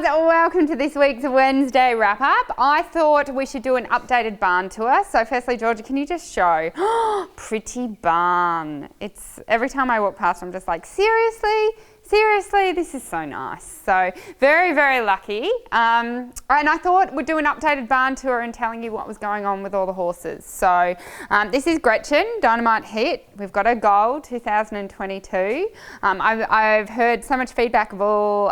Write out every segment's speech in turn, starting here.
girls, welcome to this week's Wednesday wrap-up. I thought we should do an updated barn tour. So firstly, Georgia, can you just show? Pretty barn. It's every time I walk past, I'm just like, seriously, this is so nice. So very, very lucky. And I thought we'd do an updated barn tour and telling you what was going on with all the horses. So this is Gretchen, Dynamite Hit. We've got her goal, 2022. I've heard so much feedback of all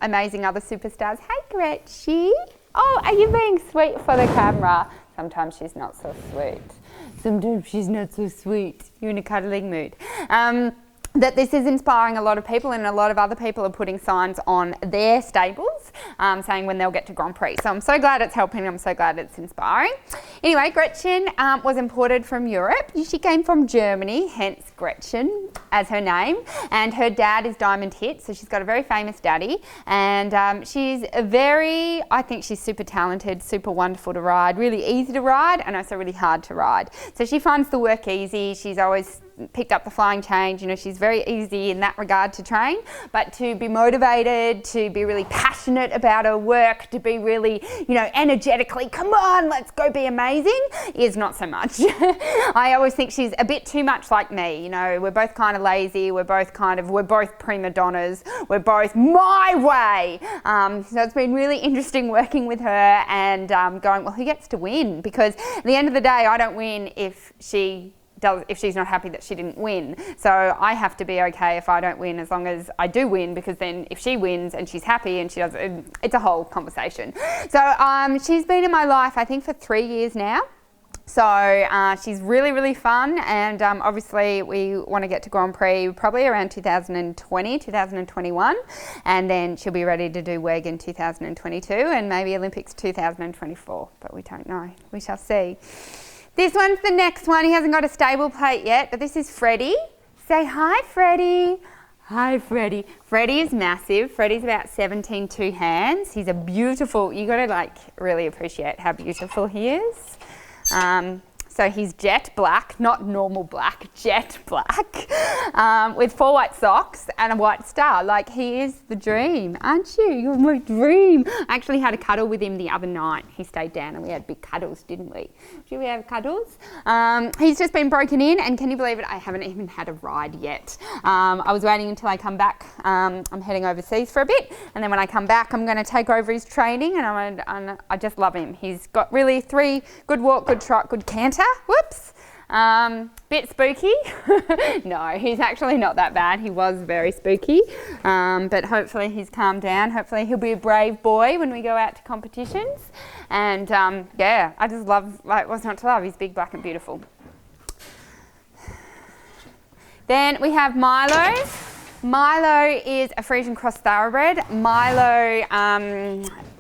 amazing other superstars. Hey, Gretchen. Oh, are you being sweet for the camera? Sometimes she's not so sweet. Sometimes she's not so sweet. You're in a cuddling mood. That this is inspiring a lot of people, and a lot of other people are putting signs on their stables saying when they'll get to Grand Prix. So I'm so glad it's helping. I'm so glad it's inspiring. Anyway, Gretchen was imported from Europe. She came from Germany, hence Gretchen as her name. And her dad is Diamond Hit, so she's got a very famous daddy. And she's I think she's super talented, super wonderful to ride, really easy to ride, and also really hard to ride. So she finds the work easy. She's always picked up the flying change. You know, she's very easy in that regard to train, but to be motivated, to be really passionate about her work, to be really, you know, energetically, come on, let's go be amazing, is not so much. I always think she's a bit too much like me. You know, we're both kind of lazy, we're both prima donnas, we're both my way. So it's been really interesting working with her and going, well, who gets to win? Because at the end of the day, I don't win if she's not happy that she didn't win. So I have to be okay if I don't win, as long as I do win, because then if she wins and she's happy and she does, it's a whole conversation. So she's been in my life, I think, for 3 years now. So she's really, really fun, and obviously we want to get to Grand Prix probably around 2020, 2021, and then she'll be ready to do WEG in 2022 and maybe Olympics 2024, but we don't know. We shall see. This one's the next one. He hasn't got a stable plate yet, but this is Freddy. Say hi, Freddy. Hi, Freddy. Freddy is massive. Freddy's about 17 two hands. He's a beautiful, you got to like really appreciate how beautiful he is. So he's jet black, not normal black, jet black, with 4 white socks and a white star. Like, he is the dream, aren't you? You're my dream. I actually had a cuddle with him the other night. He stayed down and we had big cuddles, didn't we? Did we have cuddles? He's just been broken in, and can you believe it? I haven't even had a ride yet. I was waiting until I come back. I'm heading overseas for a bit, and then when I come back, I'm going to take over his training, and I just love him. He's got really 3 good walk, good trot, good canter. Whoops. Bit spooky. No, he's actually not that bad. He was very spooky, but hopefully he's calmed down. Hopefully he'll be a brave boy when we go out to competitions. And yeah, I just love, like, what's not to love? He's big, black and beautiful. Then we have Milo. Milo is a Frisian cross thoroughbred. Milo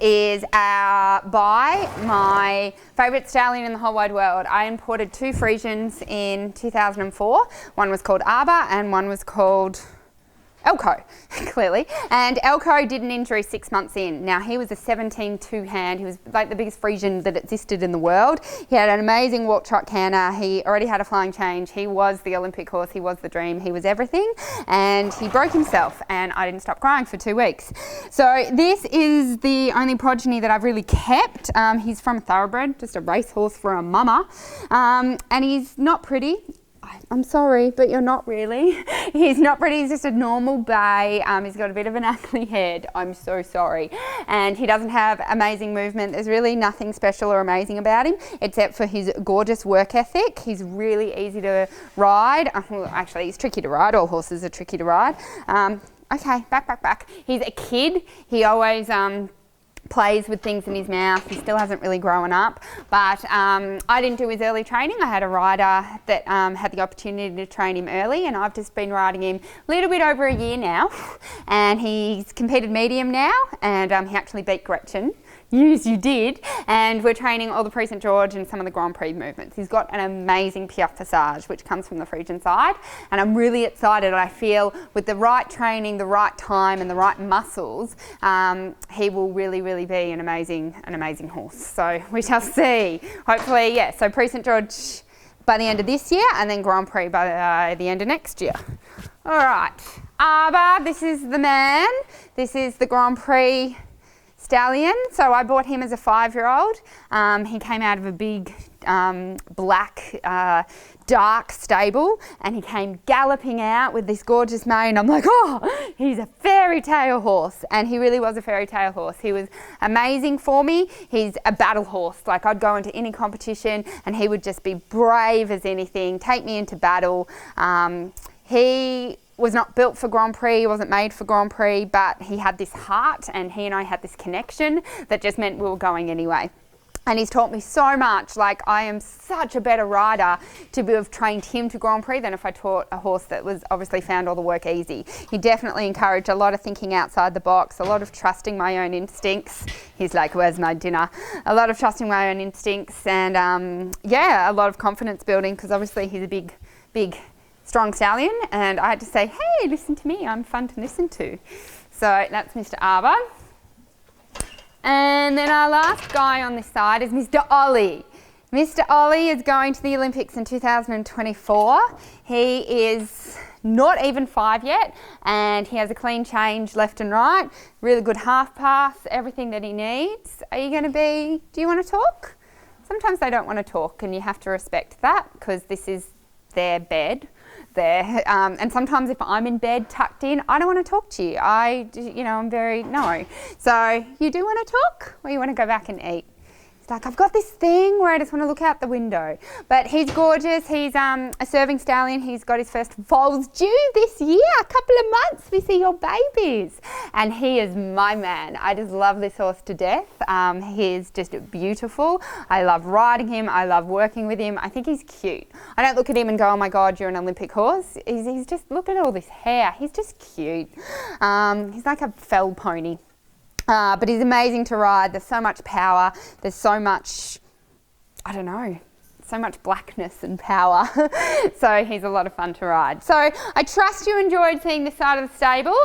is my favourite stallion in the whole wide world. I imported 2 Frisians in 2004. One was called Arbor and one was called Elko, clearly. And Elko did an injury 6 months in. Now, he was a 17 two-hand. He was like the biggest Frisian that existed in the world. He had an amazing walk, trot, canter. He already had a flying change. He was the Olympic horse. He was the dream. He was everything. And he broke himself, and I didn't stop crying for 2 weeks. So this is the only progeny that I've really kept. He's from a thoroughbred, just a racehorse for a mama. And he's not pretty. I'm sorry, but you're not really. He's not pretty. He's just a normal bay. He's got a bit of an ugly head. I'm so sorry. And he doesn't have amazing movement. There's really nothing special or amazing about him, except for his gorgeous work ethic. He's really easy to ride. Well, actually, he's tricky to ride. All horses are tricky to ride. Okay, back. He's a kid. He always plays with things in his mouth. He still hasn't really grown up, but I didn't do his early training. I had a rider that had the opportunity to train him early, and I've just been riding him a little bit over a year now, and he's competed medium now, and he actually beat Gretchen. Yes, you did. And we're training all the Prix St George and some of the Grand Prix movements. He's got an amazing Piaffe Passage, which comes from the Frisian side. And I'm really excited. I feel with the right training, the right time and the right muscles, he will really, really be an amazing horse. So we shall see. Hopefully, yeah. So Prix St George by the end of this year, and then Grand Prix by the end of next year. All right. Arbor, this is the man. This is the Grand Prix stallion. So I bought him as a 5-year-old. He came out of a big black dark stable, and he came galloping out with this gorgeous mane. I'm like, oh, he's a fairy tale horse. And he really was a fairy tale horse. He was amazing for me. He's a battle horse. Like, I'd go into any competition and he would just be brave as anything, take me into battle. He was not built for Grand Prix, he wasn't made for Grand Prix, but he had this heart, and he and I had this connection that just meant we were going anyway. And he's taught me so much. Like, I am such a better rider to have trained him to Grand Prix than if I taught a horse that was obviously found all the work easy. He definitely encouraged a lot of thinking outside the box, a lot of trusting my own instincts. He's like, where's my dinner? A lot of trusting my own instincts, and yeah, a lot of confidence building, because obviously he's a big, strong stallion, and I had to say, hey, listen to me, I'm fun to listen to. So that's Mr. Arbor. And then our last guy on this side is Mr. Ollie. Mr. Ollie is going to the Olympics in 2024. He is not even 5 yet, and he has a clean change left and right, really good half pass, everything that he needs. Are you going to be, do you want to talk? Sometimes they don't want to talk, and you have to respect that, because this is their bed. And sometimes if I'm in bed tucked in, I don't want to talk to you. I'm very, no. So you do want to talk, or you want to go back and eat? It's like, I've got this thing where I just want to look out the window. But he's gorgeous. He's a serving stallion. He's got his first foals due this year. A couple of months, we see your babies. And he is my man. I just love this horse to death. He is just beautiful. I love riding him. I love working with him. I think he's cute. I don't look at him and go, oh my God, you're an Olympic horse. He's just, look at all this hair. He's just cute. He's like a fell pony. But he's amazing to ride. There's so much power. There's so much, I don't know, so much blackness and power. So he's a lot of fun to ride. So I trust you enjoyed seeing this side of the stable.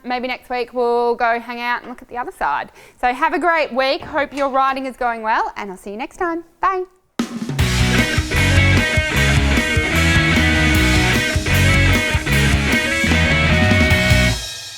Maybe next week we'll go hang out and look at the other side. So have a great week. Hope your riding is going well, and I'll see you next time. Bye.